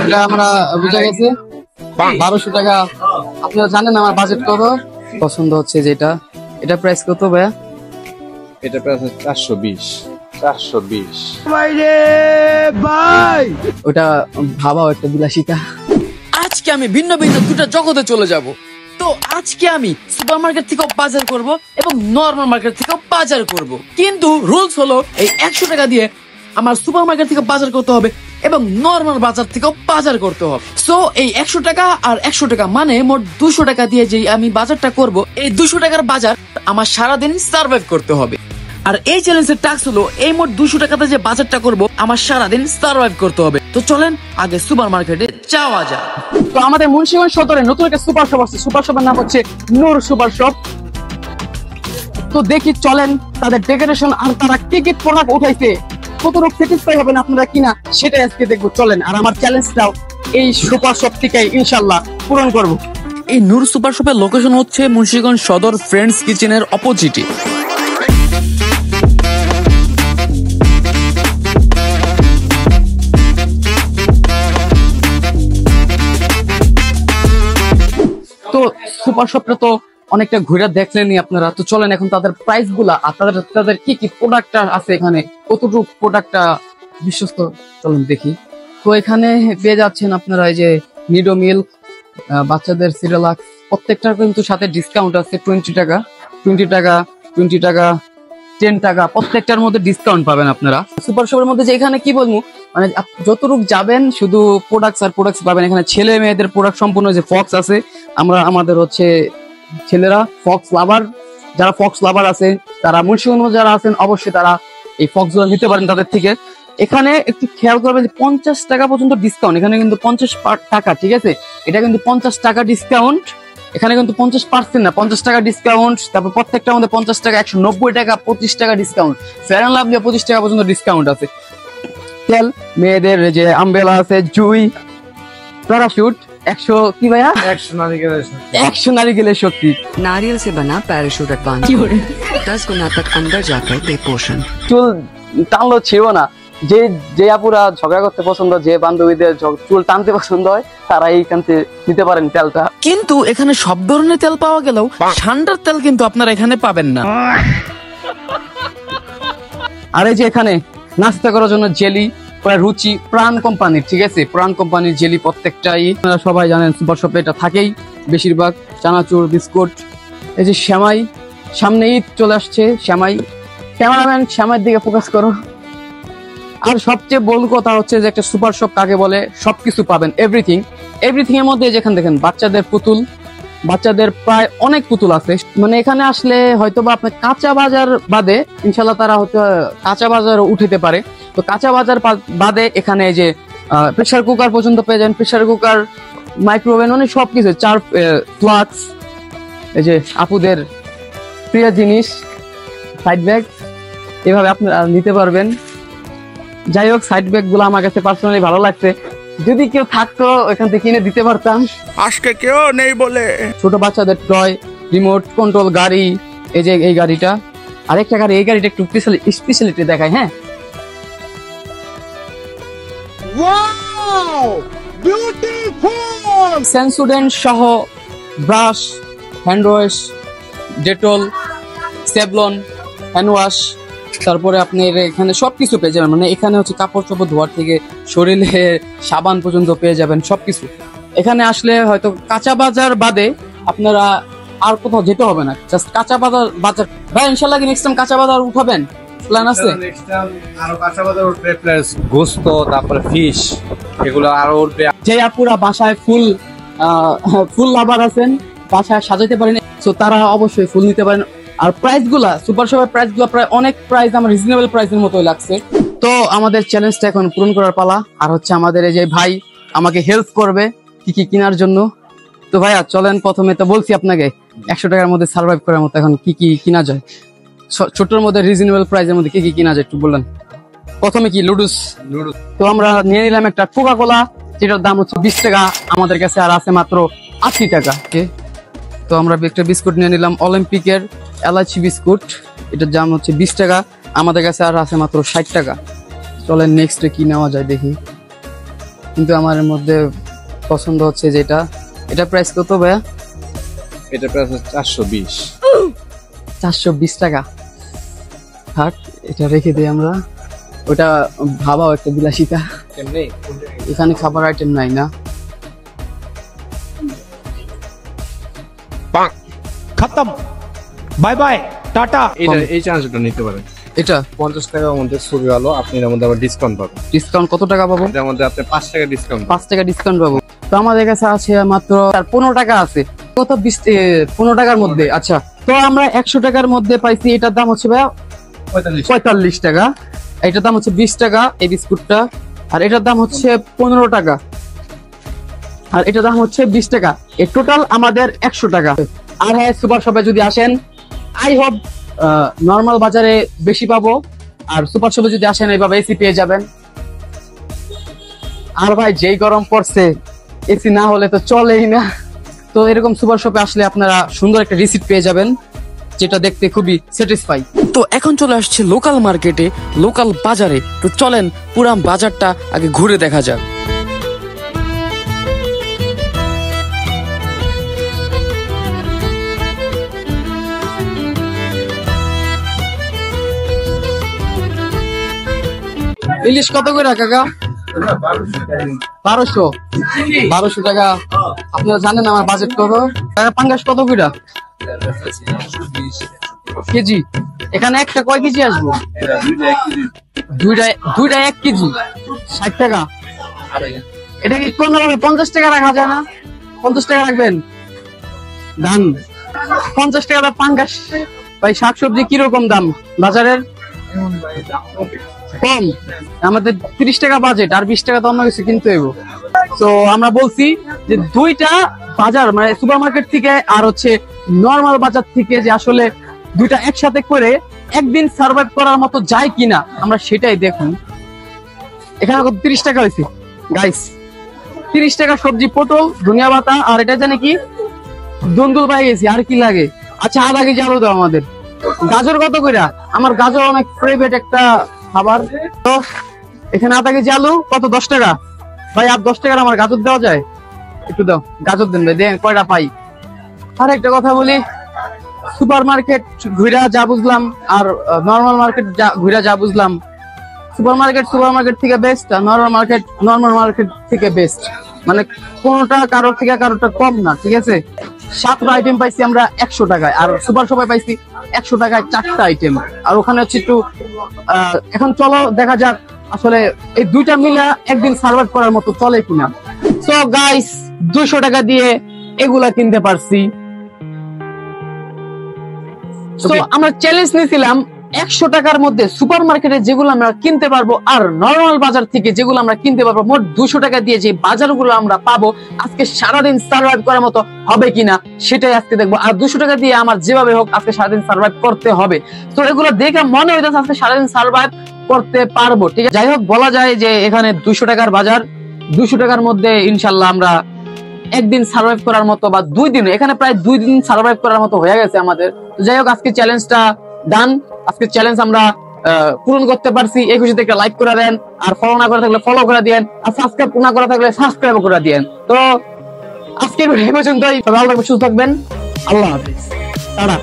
এটা আমরা বুঝা গেছে 1200 টাকা। আপনারা জানেন আমার বাজেট কত। পছন্দ হচ্ছে যেটা, এটা প্রাইস কত ভাইয়া? এটা প্রাইস 420 ভাই ওটা ভাবাও একটা বিলাসিতা। আজকে আমি ভিন্ন ভিন্ন দুটো জগতে চলে যাব। তো আজকে আমি সুপারমার্কেট থেকে বাজার করব এবং নরমাল মার্কেট থেকে বাজার করব, কিন্তু রুলস হলো এই 100 টাকা দিয়ে আমার সুপারমার্কেট থেকে বাজার করতে হবে এবং নরমাল বাজার থেকে বাজার করতে হবে। সো এই 100 টাকা আর 100 টাকা মানে মোট 200 টাকা দিয়ে যে আমি বাজারটা করব, এই 200 টাকার বাজার আমার সারাদিন সার্ভাইভ করতে হবে। আর এই চ্যালেঞ্জের টাস্ক হলো এই মোট 200 টাকাতে যে বাজারটা করব আমার সারাদিন সার্ভাইভ করতে হবে। তো চলেন আগে সুপার মার্কেটে যাওয়া যাক। তো আমাদের মুন্সিগঞ্জ সদরে নতুন একটা সুপার শপ আছে। সুপার শপের নাম হচ্ছে নূর সুপার শপ। তো দেখি চলেন তাদের ডেকোরেশন আর তারা কি কি প্রোডাক্ট উঠাইছে, কতটুকু স্যাটিসফাই হবেন আপনারা কিনা সেটাই আজকে দেখবো। চলেন, আর আমার চ্যালেঞ্জটাও এই সুপার শপ থেকে ইনশাল্লাহ পূরণ করব। এই নূর সুপার শপের লোকেশন হচ্ছে মুন্সিগঞ্জ সদর ফ্রেন্ডস কিচেনের অপোজিটে। তো সুপার শপটা তো অনেকটা ঘুরে দেখলেনই আপনারা। তো চলেন এখন তাদের প্রাইস গুলা আর তাদের কি কি প্রোডাক্ট আছে, এখানে কতটুকু প্রোডাক্টটা বিশ্বস্ত, চলুন দেখি। তো এখানে পেয়ে যাচ্ছেন আপনারা এই যে নিডো মিল্ক, বাচ্চাদের সিরিয়ালাক্স, প্রত্যেকটার কিন্তু সাথে ডিসকাউন্ট আছে। 20 টাকা 20 টাকা 20 টাকা 10 টাকা, প্রত্যেকটার মধ্যে ডিসকাউন্ট পাবেন আপনারা সুপার শপের মধ্যে। যে এখানে কি বলবো, মানে যতটুক যাবেন শুধু প্রোডাক্টস আর প্রোডাক্টস পাবেন। এখানে ছেলে মেয়েদের প্রোডাক্ট সম্পূর্ণ যে ফক্স আছে, আমাদের হচ্ছে ছেলেরা ফক্স লাভার, যারা ফক্স লাভার আছে তারা মুন্সিগঞ্জ যারা আছেন অবশ্যই তারা এই ফক্স গুলো নিতে পারেন তাদের থেকে। এখানে একটু খেয়াল করবেন যে 50 টাকা পর্যন্ত ডিসকাউন্ট, এখানে কিন্তু 50 টাকা, ঠিক আছে, এটা কিন্তু 50 টাকা ডিসকাউন্ট। এখানে কিন্তু 50% না, 50 টাকা ডিসকাউন্ট। তারপর প্রত্যেকটার মধ্যে 50 টাকা, 190 টাকা, 25 টাকা ডিসকাউন্ট। ফেয়ার এন্ড লাভলি 25 টাকা পর্যন্ত ডিসকাউন্ট আছে। তেল মেয়েদের যে আমব্রেলা আছে, জুই, প্যারাশুট 100 কি ভাইয়া 100 नारियल शक्ति। नारियल से बना पैराशूट एडवांस 10 गुना तक अंदर जाकर दे पोषण। চুল টানলো ছিল না, যে আপুরা ঝগড়া করতে পছন্দ, যে বান্ধবীদের চুল টানতে পছন্দ হয় তারা এইখান থেকে নিতে পারেন তেলটা। কিন্তু এখানে সব ধরনের তেল পাওয়া গেলেও ঠান্ডার তেল কিন্তু আপনারা এখানে পাবেন না। আর এই যে এখানে নাস্তা করার জন্য জেলি, রুচি প্রাণ কোম্পানির, ঠিক আছে, প্রাণ কোম্পানির জেলি প্রত্যেকটাই আপনারা সবাই জানেন সুপার শপে এটা থাকেই বেশিরভাগ। চানাচুর, বিস্কুট, এই যে শ্যামাই, সামনে ঈদ চলে আসছে, শ্যামাই। ক্যামেরাম্যান শ্যামাইয়ের দিকে ফোকাস করো। আর সবচেয়ে বড় কথা হচ্ছে যে একটা সুপার শপ কাকে বলে, সবকিছু পাবেন, এভরিথিং এর মধ্যে। যেখানে দেখেন বাচ্চাদের পুতুল, বাচ্চাদের প্রায় অনেক পুতুল আছে। মানে এখানে আসলে হয়তো বা আপনার কাঁচা বাজার বাদে ইনশাল্লাহ তারা হয়তো কাঁচা বাজার উঠাতে পারে। তো কাঁচা বাজার বাদে এখানে যে প্রেসার কুকার পর্যন্ত পেয়ে যান, প্রেসার কুকার, মাইক্রোওভেন, মানে সবকিছু, চার ফ্লাক্স, এই যে আপুদের প্রিয় জিনিস সাইড ব্যাগ, এভাবে আপনারা নিতে পারবেন। যাই হোক, সাইড ব্যাগ গুলো আমার কাছে পার্সোনালি ভালো লাগছে, যদি কেউ থাকতো এখান থেকে কিনে দিতে পারতাম। আজকে কেউ নেই বলে। ছোট বাচ্চাদের টয়, রিমোট কন্ট্রোল গাড়ি, এই যে এই গাড়িটা, আরেকটা গাড়ি, এই গাড়িটা একটু স্পেশালিটি দেখায়। হ্যাঁ, সেন্সোডেন্ট সহ brush, hand wash, Dettol, Savlon, hand wash, তারপরে আপনার এখানে সবকিছু পেয়ে যাবেন। মানে এখানে হচ্ছে কাপড় চোপড় ধোয়ার থেকে শরীরে সাবান পর্যন্ত পেয়ে যাবেন সবকিছু। এখানে আসলে হয়তো কাঁচা বাজার বাদে আপনারা আর কোথাও যেতে হবে না, জাস্ট কাঁচা বাজার ভাই ইনশাআল্লাহ নেক্সট টাইম কাঁচা বাজার উঠাবেন, প্ল্যান আছে? আরো কাঁচা বাজার উঠবে, প্লাস গোস্ত, তারপরে ফিশ, এগুলো আরো উঠবে। যে আপুরা বাসায় ফুল লাভার আছেন, বাসায় সাজাইতে পারেন, তো তারা অবশ্যই ফুল নিতে পারেন। আর প্রাইস গুলা, সুপার শপের প্রাইস গুলা প্রায় অনেক প্রাইস আমার রিজনেবল প্রাইসের মতোই লাগছে। তো আমাদের চ্যালেঞ্জটা এখন পূরণ করার পালা। আর হচ্ছে আমাদের এই যে ভাই আমাকে হেল্প করবে কি কি কেনার জন্য। তো ভাইয়া চলেন, প্রথমে তো বলছি আপনাকে 100 টাকার মধ্যে সার্ভাইভ করার মতো এখন কি কি কিনা যায়, ছোটর মধ্যে রিজনেবল প্রাইসের মধ্যে কি কি কিনা যায় একটু বললেন। প্রথমে কি লুডুস। তো আমরা নিয়ে নিলাম একটা কোকা কোলা, যেটার দাম হচ্ছে 20 টাকা, আমাদের কাছে আর আছে মাত্র 80 টাকা। তো আমরা একটা বিস্কুট নিয়ে নিলাম অলিম্পিকের এলাচি বিস্কুট, এটার দাম হচ্ছে 20 টাকা, আমাদের কাছে আর আছে মাত্র 60 টাকা। চলেন নেক্সটে কি নেওয়া যায় দেখি। কিন্তু আমার এর মধ্যে পছন্দ হচ্ছে যেটা, এটা প্রাইস কত ভাইয়া? এটা প্রাইস 420। 420 টাকা। থাক, এটা রেখে দিই আমরা। ওটা ভাবাও একটা বিলাসিতা, কেমনে এখানে খাবার আইটেম নাই না। खत्म बाय बाय टाटा। এই চার্জটা নিতে পারেন। এটা 50 টাকার মধ্যে খুবই ভালো, আপনি এর মধ্যে আবার ডিসকাউন্ট পাবেন। ডিসকাউন্ট কত টাকা পাবো? এর মধ্যে আপনি 5 টাকা ডিসকাউন্ট 5 টাকা ডিসকাউন্ট পাবো। তো আমাদের কাছে আছে মাত্র 15 টাকা আছে। কত 15 টাকার মধ্যে। আচ্ছা, তো আমরা 100 টাকার মধ্যে পাইছি। এটার দাম হচ্ছে ভাইয়া 45 টাকা। এটার দাম হচ্ছে 20 টাকা এই বিস্কুটটা। আর এটার দাম হচ্ছে 15 টাকা। আর এটার দাম হচ্ছে 20 টাকা। এই টোটাল আমাদের 100 টাকা। আর হ্যাঁ, সুপার শপে যদি আসেন, আই হোপ নরমাল বাজারে বেশি পাবো। আর সুপার শপে যদি আসেন এইভাবে এসি পেয়ে যাবেন। আর ভাই যেই গরম পড়ছে, এসি না হলে তো চলেই না। তো এরকম সুপার শপে আসলে আপনারা সুন্দর একটা রিসিপ্ট পেয়ে যাবেন, যেটা দেখতে খুবই স্যাটিসফাই। তো এখন চলে আসছে লোকাল মার্কেটে, লোকাল বাজারে। তো চলেন পুরা বাজারটা আগে ঘুরে দেখা যাক। ইলিশ কত করে কাকা? 1200 টাকা। আপনারা জানেন আমার বাজেট কত। কাকা পাঙ্গাস কত করে কেজি? এখানে একটা কয় কেজি আসবো? দুইটা 1 কেজি 60 টাকা। এটা কি 50 টাকা রাখা যায় না? 50 টাকা রাখবেন। ধান 50 টাকা পাঙ্গাস। ভাই শাকসবজি কিরকম দাম বাজারের? কম। আমাদের 30 টাকা বাজেট, আর 20 টাকা তো অন্য কিছু কিনতে হইব। তো আমরা বলছি যে দুইটা বাজার, মানে সুপার মার্কেট থেকে আর হচ্ছে নর্মাল বাজার থেকে, যে আসলে দুইটা একসাথে করে একদিন সার্ভাইভ করার মতো যায় কিনা আমরা সেটাই দেখুন। এখানে 30 টাকা হয়েছে গাইস। 30 টাকা সবজি, পটল, ধনিয়া পাতা, আর এটা জানে কি দুন্দুল পাই গেছি। আর কি লাগে? আচ্ছা, আধা কেজি আলু দাও আমাদের। গাজর কত করে? আমার গাজর অনেক ফেভারিট একটা খাবার। তো এখানে আধা কেজি আলু কত? 10 টাকা। ভাই আর 10 টাকার আমার গাজর দেওয়া যায়? একটু দাও, গাজর দেন ভাই, দেন কয়টা পাই। আর একটা কথা বলি, সুপার মার্কেট ঘুরা যা বুঝলাম আর নর্মাল মার্কেট ঘুরা যা বুঝলাম, সুপার মার্কেট থেকে বেস্ট, আর নর্মাল মার্কেট থেকে বেস্ট। মানে কোনটা কারোর থেকে কারোরটা কম না, ঠিক আছে? 7টা আইটেম পাইছি আমরা 100 টাকায়, আর সুপার শপে পাইছি 100 টাকায় 4টা আইটেম। আর ওখানে হচ্ছে একটু এখন চলো দেখা যাক আসলে এই দুইটা মিলে একদিন সার্ভাইভ করার মতো চলে কিনা। সো গাইস, 200 টাকা দিয়ে এগুলা কিনতে পারছি। তো আমরা চ্যালেঞ্জ নিয়েছিলাম 100 টাকার মধ্যে সুপার মার্কেটে যেগুলো আমরা কিনতে পারবো আর নর্মাল বাজার থেকে যেগুলো আমরা কিনতে পারবো, মোট 200 টাকা দিয়ে যে বাজারগুলো আমরা পাবো, আজকে সারাদিন সার্ভাইভ করার মতো হবে কিনা সেটাই আজকে দেখবো। আর 200 টাকা দিয়ে আমার যেভাবে হোক আজকে সারাদিন সার্ভাইভ করতে হবে। তো এগুলো দেখে মনে হইতেছে আজকে সারাদিন সার্ভাইভ করতে পারবো, ঠিক আছে? যাই হোক, বলা যায় যে এখানে 200 টাকার বাজার, 200 টাকার মধ্যে ইনশাল্লাহ আমরা একদিন সার্ভাইভ করার মতো, বা 2 দিন, এখানে প্রায় 2 দিন সার্ভাইভ করার মতো হয়ে গেছে আমাদের। তো যাই হোক, আজকে চ্যালেঞ্জটা ডান। আজকে চ্যালেঞ্জ আমরা পূরণ করতে পারছি। এই খুশিতে একটা লাইক করে দেন, আর ফলো না করে থাকলে ফলো করে দেন, আর সাবস্ক্রাইব না করে থাকলে সাবস্ক্রাইব করে দেন। তো আজকে এই পর্যন্তই। ভালো থাকবেন, সুস্থ থাকবেন। আল্লাহ হাফেজ। টাটা।